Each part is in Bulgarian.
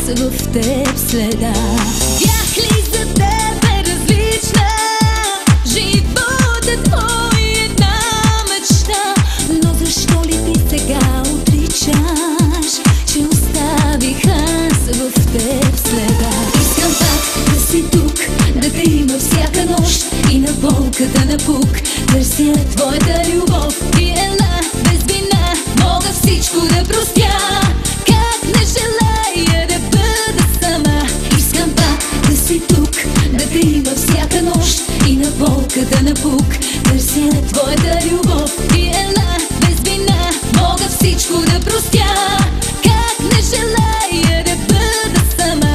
в теб следа. Бях ли за тебе различна? Животът твой е една мечта, но защо ли ти сега отричаш, че оставих аз в теб следа? Искам пак да си тук, да те има всяка нощ и на болката напук. Търся твоята любов и ела без вина, мога всичко да простя. Как не желая да бъда сама. Искам пак да си тук, да те има всяка нощ и на болката напук. Търся твоята любов и ела без вина, мога всичко да простя. Как не желая да бъда сама.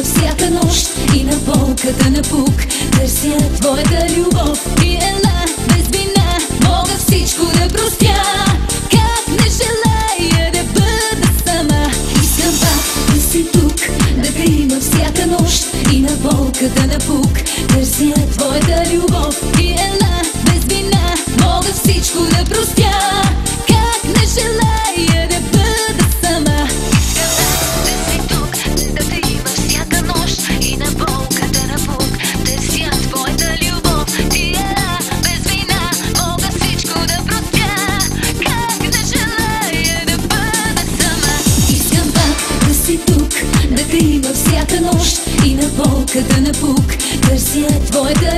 Всяка нощ и на болката напук. Търся твоята любов и ела без вина, мога всичко да простя. Как не желая да бъда сама. Искам пак да си тук, да те има всяка нощ и на болката напук. Търся твоята любов и ела без вина, мога всичко да простя. Как не желая да бъда сама. Да те има всяка нощ и на болката напук. Търся твоята